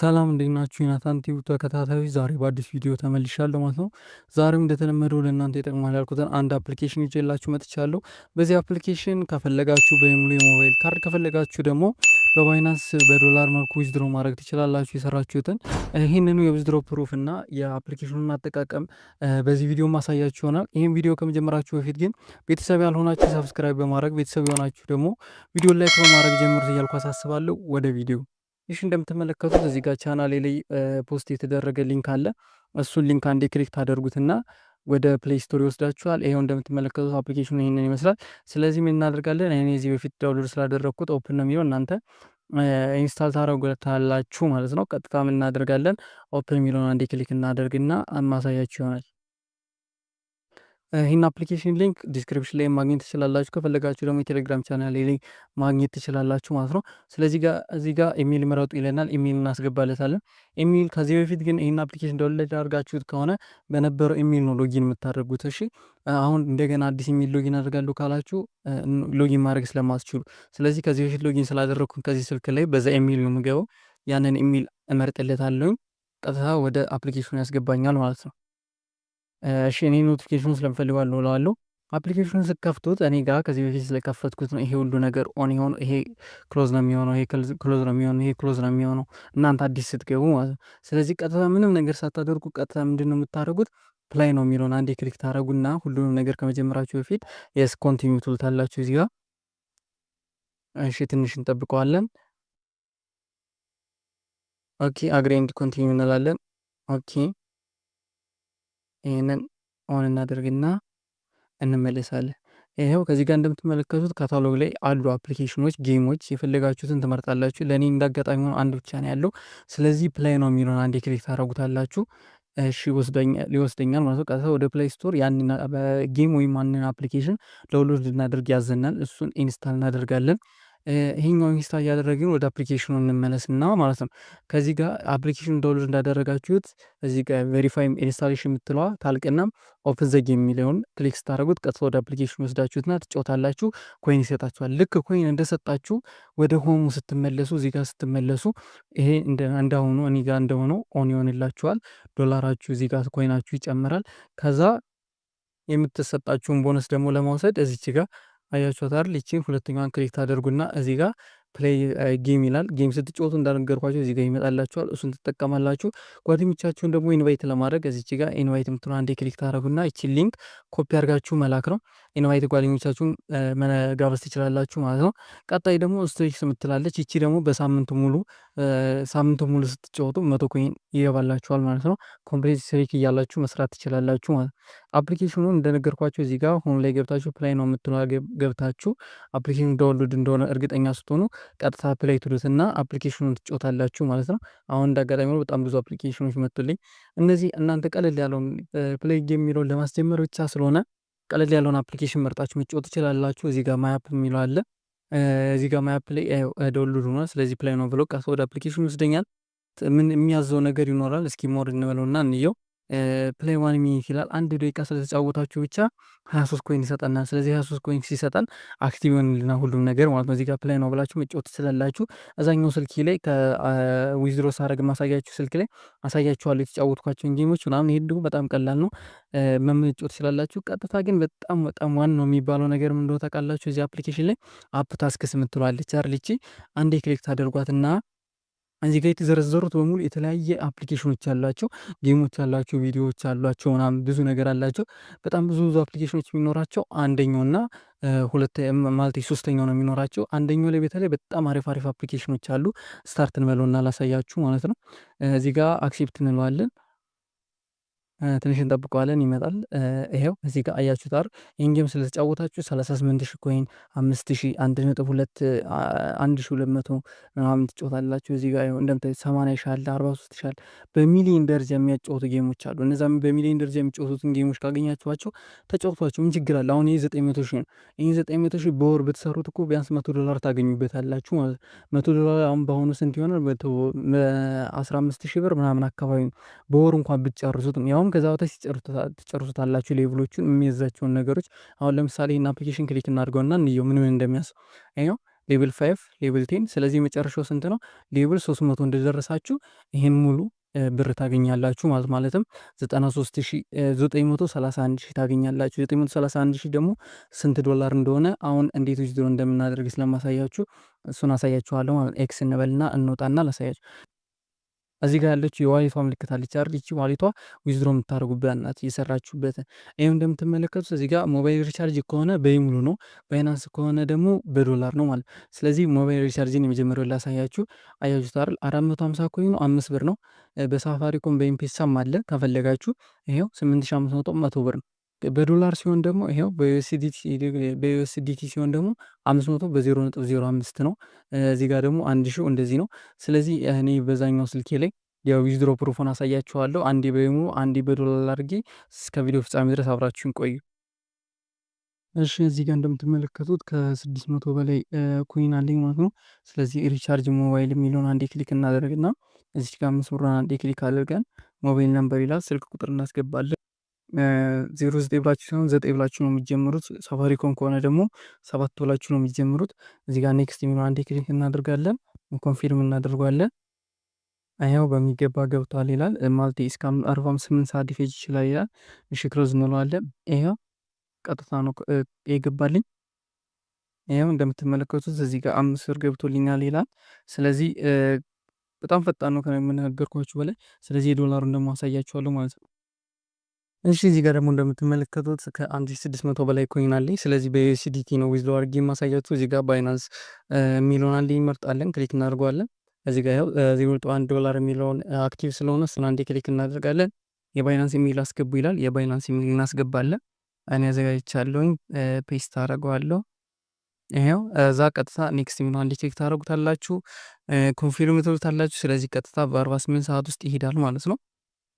ሰላም እንዴት ናችሁ? የናታን ቲዩብ ተከታታዮች ዛሬ በአዲስ ቪዲዮ ተመልሻለሁ ማለት ነው። ዛሬም እንደተለመደው ለእናንተ ይጠቅማል ያልኩትን አንድ አፕሊኬሽን ይዤላችሁ መጥቻለሁ። በዚህ አፕሊኬሽን ከፈለጋችሁ በኢሙሉ የሞባይል ካርድ ከፈለጋችሁ ደግሞ በባይናንስ በዶላር መልኩ ዊዝድሮ ማድረግ ትችላላችሁ የሰራችሁትን። ይህንኑ የዊዝድሮ ፕሩፍ እና የአፕሊኬሽኑን አጠቃቀም በዚህ ቪዲዮ ማሳያችሁ ይሆናል። ይህን ቪዲዮ ከመጀመራችሁ በፊት ግን ቤተሰብ ያልሆናችሁ ሰብስክራይብ በማድረግ ቤተሰብ የሆናችሁ ደግሞ ቪዲዮ ላይክ በማድረግ ጀምሩት እያልኩ አሳስባለሁ። ወደ ቪዲዮ ይህ እንደምትመለከቱት እዚህ ጋር ቻናሌ ላይ ፖስት የተደረገ ሊንክ አለ። እሱን ሊንክ አንዴ ክሊክ ታደርጉትና ወደ ፕሌይ ስቶር ይወስዳችኋል። ይሄው እንደምትመለከቱት አፕሊኬሽኑ ይሄንን ይመስላል። ስለዚህ ምን እናደርጋለን? እኔ እዚህ በፊት ዳውንሎድ ስላደረግኩት ኦፕን ነው የሚለው እናንተ ኢንስታል ታደርጉታላችሁ ማለት ነው። ቀጥታ ምን እናደርጋለን? ኦፕን የሚለውን አንዴ ክሊክ እናደርግና ማሳያችሁ ይሆናል። ይህን አፕሊኬሽን ሊንክ ዲስክሪፕሽን ላይ ማግኘት ትችላላችሁ። ከፈለጋችሁ ደግሞ የቴሌግራም ቻናል ላይ ማግኘት ትችላላችሁ ማለት ነው። ስለዚህ እዚህ ጋር ኢሜል ምረጡ ይለናል። ኢሜል እናስገባለታለን። ኢሜል ከዚህ በፊት ግን ይህን አፕሊኬሽን ዳውንሎድ አድርጋችሁት ከሆነ በነበረው ኢሜል ነው ሎጊን የምታደርጉት። እሺ አሁን እንደገና አዲስ ኢሜል ሎጊን አድርጋለሁ ካላችሁ ሎጊን ማድረግ ስለማትችሉ፣ ስለዚህ ከዚህ በፊት ሎጊን ስላደረግኩኝ ከዚህ ስልክ ላይ በዛ ኢሜል ነው የምገባው። ያንን ኢሜል እመርጥለታለሁኝ። ቀጥታ ወደ አፕሊኬሽኑ ያስገባኛል ማለት ነው። እሺ እኔ ኖቲፊኬሽኑን ስለምፈልገዋለሁ እለዋለሁ። አፕሊኬሽኑን ስከፍቱት እኔ ጋር ከዚህ በፊት ስለከፈትኩት ነው ይሄ ሁሉ ነገር ኦን የሆነው። ይሄ ክሎዝ ነው የሚሆነው፣ ይሄ ክሎዝ ነው የሚሆነው፣ ይሄ ክሎዝ ነው የሚሆነው እናንተ አዲስ ስትገቡ ማለት ነው። ስለዚህ ቀጥታ ምንም ነገር ሳታደርጉ ቀጥታ ምንድን ነው የምታደርጉት? ፕላይ ነው የሚለውን አንዴ ክሊክ ታደርጉና ሁሉንም ነገር ከመጀመራችሁ በፊት የስ ኮንቲኒው ትሉታላችሁ እዚህ ጋር። እሺ ትንሽ እንጠብቀዋለን። ኦኬ አግሪ ኤንድ ኮንቲኒው እንላለን። ኦኬ ይሄንን ኦን እናደርግና እንመለሳለን። ይሄው ከዚህ ጋር እንደምትመለከቱት ካታሎግ ላይ አሉ አፕሊኬሽኖች፣ ጌሞች የፈለጋችሁትን ትመርጣላችሁ። ለእኔ እንዳጋጣሚ ሆኖ አንድ ብቻ ነው ያለው። ስለዚህ ፕላይ ነው የሚለውን አንዴ ክሊክ ታደርጉታላችሁ። እሺ ሊወስደኛል ማለት ነው። ቀጥታ ወደ ፕሌይ ስቶር ያንን ጌም ወይም ማንን አፕሊኬሽን ዳውንሎድ ልናደርግ ያዘናል። እሱን ኢንስታል እናደርጋለን። ይሄኛው ኢንስታል እያደረግን ወደ አፕሊኬሽኑ እንመለስና ማለት ነው። ከዚህ ጋር አፕሊኬሽን ዳውንሎድ እንዳደረጋችሁት እዚህ ጋር ቬሪፋይ ኢንስታሌሽን የምትለዋ ታልቅና ኦፕን ዘ ጌም የሚለውን ክሊክ ስታደርጉት ቀጥታ ወደ አፕሊኬሽኑ ወስዳችሁትና ትጫወታላችሁ። ኮይን ይሰጣችኋል። ልክ ኮይን እንደሰጣችሁ ወደ ሆሙ ስትመለሱ እዚህ ጋር ስትመለሱ ይሄ እንዳሁኑ እኔ ጋር እንደሆነው ኦን ይሆንላችኋል። ዶላራችሁ እዚህ ጋር ኮይናችሁ ይጨምራል። ከዛ የምትሰጣችሁን ቦነስ ደግሞ ለማውሰድ እዚች ጋር አያችኋት አይደል? ይቺን ሁለተኛዋን ክሊክ ታደርጉና እዚህ ጋር ፕሌይ ጌም ይላል። ጌም ስትጫወቱ እንዳነገርኳችሁ እዚህ ጋር ይመጣላችኋል። እሱን ትጠቀማላችሁ። ጓደኞቻችሁን ደግሞ ኢንቫይት ለማድረግ እዚች ጋር ኢንቫይት የምትሆን አንዴ ክሊክ ታደርጉና ይቺን ሊንክ ኮፒ አድርጋችሁ መላክ ነው። ኢንቫይት ጓደኞቻችሁን መጋበዝ ትችላላችሁ ማለት ነው። ቀጣይ ደግሞ ስትሪክስ የምትላለች ይቺ ደግሞ በሳምንቱ ሙሉ ስትጫወቱ 100 ኮይን ይገባላችኋል ማለት ነው። ኮምፕሊት ስትሪክ እያላችሁ መስራት ትችላላችሁ ማለት ነው። አፕሊኬሽኑን እንደነገርኳችሁ እዚህ ጋር ሆም ላይ ገብታችሁ ፕላይ ነው የምትለው ገብታችሁ አፕሊኬሽኑ ዳውንሎድ እንደሆነ እርግጠኛ ስትሆኑ ቀጥታ ፕላይ ትሉትና አፕሊኬሽኑን ትጫወታላችሁ ማለት ነው። አሁን እንዳጋጣሚ ሆኖ በጣም ብዙ አፕሊኬሽኖች መጡልኝ። እነዚህ እናንተ ቀለል ያለውን ፕላይ ጌም የሚለውን ለማስጀመር ብቻ ስለሆነ ቀለል ያለውን አፕሊኬሽን መርጣችሁ መጫወት ትችላላችሁ። እዚህ ጋር ማያፕ የሚለው አለ። እዚህ ጋር ማያፕ ላይ ዳውንሎድ ሆኗል። ስለዚህ ፕላይ ነው ብሎ ቀጥታ ወደ አፕሊኬሽኑ ይወስደኛል። ምን የሚያዘው ነገር ይኖራል። እስኪ ሞር እንበለውና እንየው። ፕሌይ ዋን ሚኒት ይላል። አንድ ደቂቃ ስለተጫወታችሁ ብቻ 23 ኮይን ይሰጠናል። ስለዚህ 23 ኮይን ሲሰጠን አክቲቭ ይሆንልና ሁሉም ነገር ማለት ነው። እዚህ ጋር ፕሌይ ነው ብላችሁ መጫወት ትችላላችሁ። እዛኛው ስልክ ላይ ከዊዝድሮ ሳረግ ማሳያችሁ ስልክ ላይ አሳያችኋለሁ የተጫወትኳቸውን ጌሞች ምናምን። ይሄ ደግሞ በጣም ቀላል ነው፣ መጫወት ትችላላችሁ። ቀጥታ ግን በጣም በጣም ዋናው የሚባለው ነገር ምን እንደሆነ ታውቃላችሁ? እዚህ አፕሊኬሽን ላይ አፕ ታስክስ የምትለዋለች አይደል? ይቺ አንዴ ክሊክ ታደርጓትና እዚህ ጋር የተዘረዘሩት በሙሉ የተለያየ አፕሊኬሽኖች አሏቸው፣ ጌሞች አሏቸው፣ ቪዲዮዎች አሏቸው፣ ምናምን ብዙ ነገር አላቸው። በጣም ብዙ አፕሊኬሽኖች የሚኖራቸው አንደኛው እና ማለት ሶስተኛው ነው የሚኖራቸው። አንደኛው ላይ በተለይ በጣም አሪፍ አሪፍ አፕሊኬሽኖች አሉ። ስታርት እንበለውና ላሳያችሁ ማለት ነው። እዚህ ጋር አክሴፕት እንለዋለን። ትንሽ እንጠብቀዋለን፣ ይመጣል። ይሄው እዚህ ጋር አያችሁት አይደል? ይሄን ጌም ስለተጫወታችሁ 38,000 ኮይን 5,000 1.2 1200 ምናምን ትጫወታላችሁ። እዚህ ጋር እንደምታዩት 80,000 አለ 43,000 አለ። በሚሊዮን ደረጃ የሚያጫወቱ ጌሞች አሉ። እነዛም በሚሊዮን ደረጃ የሚጫወቱትን ጌሞች ካገኛችኋቸው ተጫወቷቸው። ምን ችግር አለ? አሁን ይሄ 900,000 ነው። ይሄ 900,000 በወር ብትሰሩት እኮ ቢያንስ $100 ታገኙበታላችሁ ማለት ነው። $100 አሁን በአሁኑ ስንት ይሆናል? 15,000 ብር ምናምን አካባቢ ነው በወር እንኳን ብትጨርሱት ያውም ከዛ በታች ትጨርሱታላችሁ ሌቭሎቹን የሚይዛቸውን ነገሮች። አሁን ለምሳሌ ይሄን አፕሊኬሽን ክሊክ እናድርገውና እንየው ምን እንደሚያስ ይኸው ሌቭል 5 ሌቭል 10። ስለዚህ የመጨረሻው ስንት ነው? ሌቭል 300 እንደደረሳችሁ ይሄን ሙሉ ብር ታገኛላችሁ ማለትም 931,000 ታገኛላችሁ። 931,000 ደግሞ ስንት ዶላር እንደሆነ አሁን እንዴት ዊዝድሮ እንደምናደርግ ስለማሳያችሁ እሱን አሳያችኋለሁ ማለት ኤክስ እንበልና እንወጣና ላሳያችሁ። እዚህ ጋር ያለችው የዋሌቷ ምልክት አለች አይደል? ይቺ ዋሌቷ ዊዝድሮ የምታደርጉበት ናት የሰራችሁበት። ይህም እንደምትመለከቱት እዚህ ጋር ሞባይል ሪቻርጅ ከሆነ በሙሉ ነው፣ ባይናንስ ከሆነ ደግሞ በዶላር ነው ማለት። ስለዚህ ሞባይል ሪቻርጅን የመጀመሪያው ላሳያችሁ። አያችሁት አይደል? 450 ኮይኑ 5 ብር ነው። በሳፋሪኮም በኤምፔሳም አለ ከፈለጋችሁ። ይሄው 8500 100 ብር ነው። በዶላር ሲሆን ደግሞ ይሄው በዩኤስዲቲ ሲሆን ደግሞ 500 በ0.05 ነው። እዚህ ጋር ደግሞ 1000 እንደዚህ ነው። ስለዚህ እኔ በዛኛው ስልኬ ላይ የዊዝድሮ ፕሩፎን አሳያችኋለሁ። አንዴ በሙሉ አንዴ በዶላር አድርጌ እስከ ቪዲዮ ፍጻሜ ድረስ አብራችሁን ቆዩ። እሺ እዚህ ጋር እንደምትመለከቱት ከ600 በላይ ኮይን አለኝ ማለት ነው። ስለዚህ ሪቻርጅ ሞባይል የሚለውን አንዴ ክሊክ እናደርግና እዚህ ጋር 5 ብሩን አንዴ ክሊክ አድርገን ሞባይል ነምበር ይላል፣ ስልክ ቁጥር እናስገባለን። 09 ብላችሁ ሲሆን 9 ብላችሁ ነው የሚጀምሩት። ሳፋሪኮም ከሆነ ደግሞ 7 ብላችሁ ነው የሚጀምሩት። እዚህ ጋር ኔክስት የሚለው አንዴ ክሊክ እናደርጋለን፣ ኮንፊርም እናደርጓለን። ይኸው በሚገባ ገብቷል ይላል። ማለት እስከ 48 ሰዓት ሊፈጅ ይችላል ይላል። እሺ ክሎዝ እንለዋለን። ይኸው ቀጥታ ነው የገባልኝ። ይኸው እንደምትመለከቱት እዚህ ጋር 5 ብር ገብቶልኛል ይላል። ስለዚህ በጣም ፈጣን ነው ከምነገርኳችሁ በላይ። ስለዚህ የዶላሩን ደግሞ አሳያችኋለሁ ማለት ነው። እሺ እዚህ ጋር ደግሞ እንደምትመለከቱት ከ1600 በላይ ኮይን አለኝ። ስለዚህ በዩኤስዲቲ ነው ዊዝድሮ አድርጌ የማሳያችሁ። እዚህ ጋር ባይናንስ የሚለውን አንዴ እንመርጣለን፣ ክሊክ እናደርገዋለን። እዚህ ጋር $0.1 የሚለውን አክቲቭ ስለሆነ እሱን አንዴ ክሊክ እናደርጋለን። የባይናንስ ኢሜል አስገቡ ይላል። የባይናንስ ኢሜል እናስገባለን። እኔ አዘጋጅቻለሁኝ፣ ፔስት አደርገዋለሁ። ይሄው እዛ ቀጥታ ኔክስት የሚለው አንዴ ቼክ ታደርጉታላችሁ፣ ኮንፊርም ትሉታላችሁ። ስለዚህ ቀጥታ በ48 ሰዓት ውስጥ ይሄዳል ማለት ነው።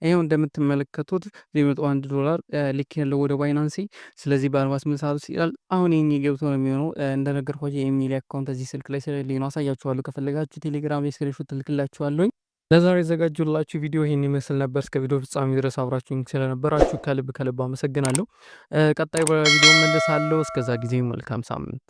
ይሄው እንደምትመለከቱት $1 ልክ ያለው ወደ ባይናንስ። ስለዚህ በ48 ሰዓት ውስጥ ይላል። አሁን ይሄን ገብቶ ነው የሚሆነው። እንደነገርኳችሁ የኢሜል አካውንት እዚህ ስልክ ላይ ስለሌለኝ ነው፣ አሳያችኋለሁ። ከፈለጋችሁ ቴሌግራም ላይ ስክሪንሾት ትልክላችኋለሁ። ለዛሬ የዘጋጁላችሁ ቪዲዮ ይሄን ይመስል ነበር። እስከ ቪዲዮ ፍጻሜ ድረስ አብራችሁኝ ስለነበራችሁ ከልብ አመሰግናለሁ። ቀጣይ በቪዲዮ መለሳለሁ። እስከዛ ጊዜ መልካም ሳምንት